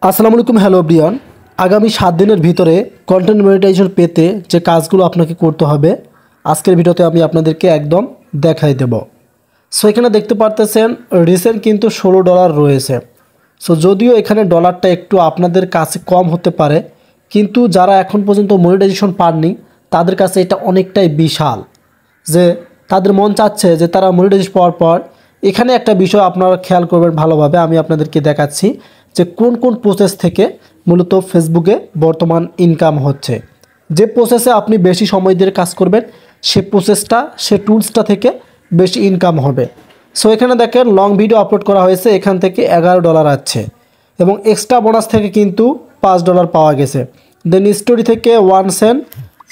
আসসালামু আলাইকুম hello Brian. আগামী 7 দিনের ভিতরে কন্টেন্ট মনিটাইজেশন পেতে যে কাজগুলো আপনাকে করতে হবে আজকের ভিডিওতে আমি আপনাদেরকে একদম দেখাই দেব। সো এখানে দেখতে পারতেছেন রিসেন্ট কিন্তু $16 রয়েছে। সো যদিও এখানে ডলারটা একটু আপনাদের কাছে কম হতে পারে, কিন্তু যারা এখন পর্যন্ত মনিটাইজেশন পাননি তাদের কাছে এটা অনেকটাই বিশাল, যে তাদের মন চাচ্ছে যে তারা মনিটাইজেশন পাওয়ার পর এখানে একটা বিষয় আপনারা খেয়াল করবেন ভালোভাবে। আমি আপনাদেরকে দেখাচ্ছি যে কোন কোন প্রসেস থেকে মূলত ফেসবুকে বর্তমান ইনকাম হচ্ছে। যে প্রসেসে আপনি বেশি সময় দিয়ে কাজ করবেন সে প্রসেসটা সে টুলসটা থেকে বেশি ইনকাম হবে। সো এখানে দেখেন লং ভিডিও আপলোড করা হয়েছে, এখান থেকে $11 আসছে এবং এক্সট্রা বোনাস থেকে কিন্তু $5 পাওয়া গেছে। দেন স্টোরি থেকে 1 সেন্ট,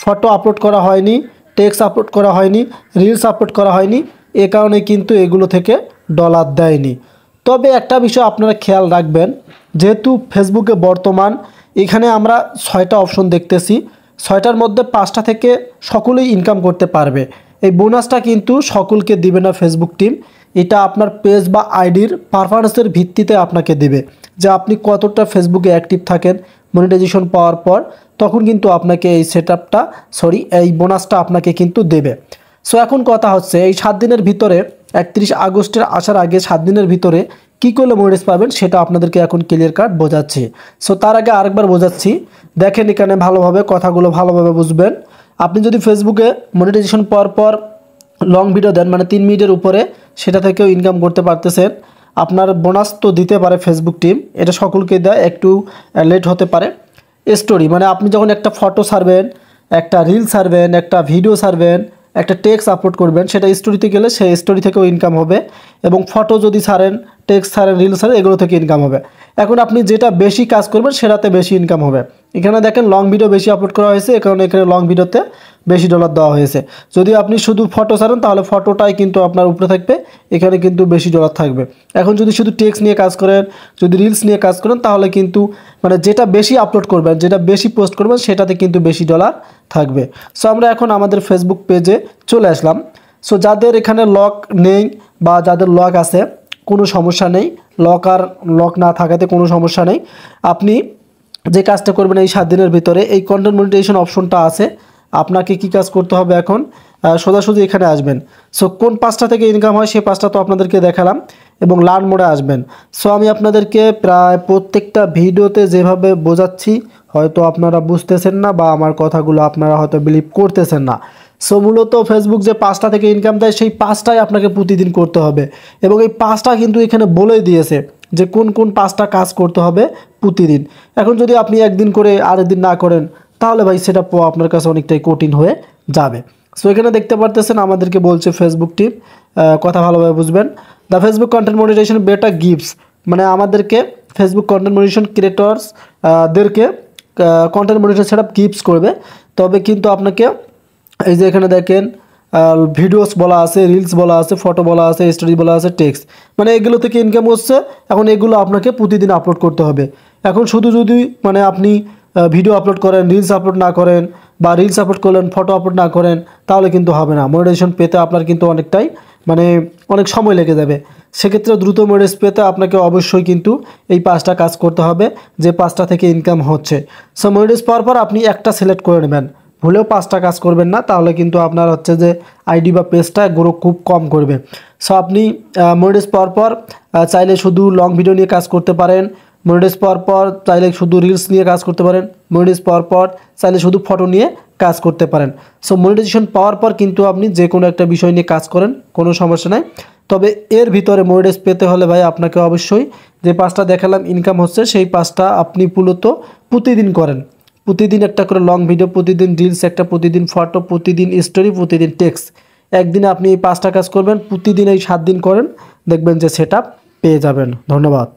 ফটো আপলোড করা হয়নি, টেক্সট আপলোড করা হয়নি, রিলস আপলোড করা হয়নি, এ কারণে কিন্তু এগুলো থেকে ডলার দেয়নি। তবে একটা বিষয় আপনারা খেয়াল রাখবেন, যেহেতু ফেসবুকে বর্তমান এখানে আমরা 6টা অপশন দেখতেছি, 6টার মধ্যে 5টা থেকে সকলেই ইনকাম করতে পারবে। এই বোনাসটা কিন্তু সকলকে দিবে না ফেসবুক টিম, এটা আপনার পেজ বা আইডির পারফরমেন্সের ভিত্তিতে আপনাকে দিবে, যে আপনি কতটা ফেসবুকে অ্যাক্টিভ থাকেন মনিটাইজেশন পাওয়ার পর, তখন কিন্তু আপনাকে এই সেটআপটা এই বোনাসটা আপনাকে কিন্তু দেবে। সো এখন কথা হচ্ছে এই 7 দিনের ভিতরে 31 আগস্টের আসার আগে 7 দিনের ভিতরে কী করলে মনিটাইজ পাবেন সেটা আপনাদেরকে এখন ক্লিয়ার কাট বোঝাচ্ছি। সো তার আগে আরেকবার বোঝাচ্ছি, দেখেন এখানে ভালোভাবে কথাগুলো ভালোভাবে বুঝবেন। আপনি যদি ফেসবুকে মনিটাইজেশন পাওয়ার পর লং ভিডিও দেন, মানে 3 মিনিটের উপরে, সেটা থেকেও ইনকাম করতে পারতেছেন। আপনার বোনাস তো দিতে পারে ফেসবুক টিম, এটা সকলকে দেয়, একটু লেট হতে পারে। স্টোরি মানে আপনি যখন একটা ফটো ছাড়বেন, একটা রিল ছাড়বেন, একটা ভিডিও ছাড়বেন, একটা টেক্সট আপলোড করবেন, সেটা স্টোরিতে গেলে সেই স্টোরি থেকেও ইনকাম হবে। এবং ফটো যদি ছাড়েন, টেক্সট ছাড়েন, রিল ছাড়েন, এগুলো থেকে ইনকাম হবে। এখন আপনি যেটা বেশি কাজ করবেন সেটাতে বেশি ইনকাম হবে। এখানে দেখেন লং ভিডিও বেশি আপলোড করা হয়েছে, এ কারণে এখানে লং ভিডিওতে বেশি ডলার দেওয়া হয়েছে। যদি আপনি শুধু ফটো ছাড়েন তাহলে ফটোটাই কিন্তু আপনার উপরে থাকবে, এখানে কিন্তু বেশি ডলার থাকবে। এখন যদি শুধু টেক্সট নিয়ে কাজ করেন, যদি রিলস নিয়ে কাজ করেন, তাহলে কিন্তু মানে যেটা বেশি আপলোড করবেন, যেটা বেশি পোস্ট করবেন সেটাতে কিন্তু বেশি ডলার থাকবে। সো আমরা এখন আমাদের ফেসবুক পেজে চলে আসলাম। সো যাদের এখানে লক নেই বা যাদের লক আছে কোনো সমস্যা নেই, লক না থাকাতে কোনো সমস্যা নেই। আপনি যে কাজটা করবেন এই 7 দিনের ভিতরে, এই কন্টেন্ট মনিটাইজেশন অপশনটা আছে, আপনাকে কি কাজ করতে হবে এখন, সোজাসুজি এখানে আসবেন। সো কোন 5টা থেকে ইনকাম হয় সেই 5টা তো আপনাদেরকে দেখালাম, এবং লার্ন মোডে আসবেন। সো আমি আপনাদেরকে প্রায় প্রত্যেকটা ভিডিওতে যেভাবে বোঝাচ্ছি হয়তো আপনারা বুঝতেছেন না, বা আমার কথাগুলো আপনারা হয়তো বিলিভ করতেছেন না। সো মূলত ফেসবুক যে 5টা থেকে ইনকাম দেয় সেই 5টাই আপনাকে প্রতিদিন করতে হবে, এবং এই 5টা কিন্তু এখানে বলেই দিয়েছে যে কোন কোন 5টা কাজ করতে হবে প্রতিদিন। এখন যদি আপনি একদিন করে আরেক দিন না করেন তাহলে ভাই সেটা পাওয়া আপনার কাছে অনেকটাই কঠিন হয়ে যাবে। সো এখানে দেখতে পারতেছেন আমাদেরকে বলছে ফেসবুক টিম, কথা ভালোভাবে বুঝবেন। দ্য ফেসবুক কন্টেন্ট মনিটাইজেশন বেটা গিভস, মানে আমাদেরকে ফেসবুক কন্টেন্ট মনিটাইজেশন ক্রিয়েটর্স দেরকে কন্টেন্ট মনিটাইজেশন সেটআপ গিভস করবে। তবে কিন্তু আপনাকে এই যে এখানে দেখেন ভিডিওস বলা আছে, রিলস বলা আছে, ফটো বলা আছে, স্টোরি বলা আছে, টেক্সট, মানে এগুলো থেকে ইনকাম হচ্ছে। এখন এগুলো আপনাকে প্রতিদিন আপলোড করতে হবে। এখন শুধু যদি মানে আপনি ভিডিও আপলোড করেন, রিলস আপলোড না করেন, বা রিলস আপলোড করলেন ফটো আপলোড না করেন, তাহলে কিন্তু হবে না। মনিটাইজেশন পেতে আপনার কিন্তু অনেকটাই মানে অনেক সময় লেগে যাবে। সেক্ষেত্রে দ্রুত মনিটাইজ পেতে আপনাকে অবশ্যই কিন্তু এই 5টা কাজ করতে হবে, যে 5টা থেকে ইনকাম হচ্ছে। সো মনিটাইজ পাওয়ার পর আপনি একটা সিলেক্ট করে নেবেন, ভুলেও 5টা কাজ করবেন না, তাহলে কিন্তু আপনার হচ্ছে যে আইডি বা পেজটা গ্রো খুব কম করবে। সো আপনি মনিটাইজ পাওয়ার পর চাইলে শুধু লং ভিডিও নিয়ে কাজ করতে পারেন, মনিটাইজ পাওয়ার পর চাইলে শুধু রিলস নিয়ে কাজ করতে পারেন, মনিটাইজ পাওয়ার পর চাইলে শুধু ফটো নিয়ে কাজ করতে পারেন। সো মনিটাইজেশন পাওয়ার পর কিন্তু আপনি যে কোনো একটা বিষয় নিয়ে কাজ করেন, কোনো সমস্যা নাই। তবে এর ভিতরে মনিটাইজ পেতে হলে ভাই আপনাকে অবশ্যই যে 5টা দেখালাম ইনকাম হচ্ছে সেই 5টা আপনি মূলত প্রতিদিন করেন। প্রতিদিন একটা করে লং ভিডিও, প্রতিদিন রিলস একটা, প্রতিদিন ফটো, প্রতিদিন স্টোরি, প্রতিদিন টেক্সট। একদিনে আপনি এই 5টা কাজ করবেন, প্রতিদিন এই 7 দিন করেন, দেখবেন যে সেটআপ পেয়ে যাবেন। ধন্যবাদ।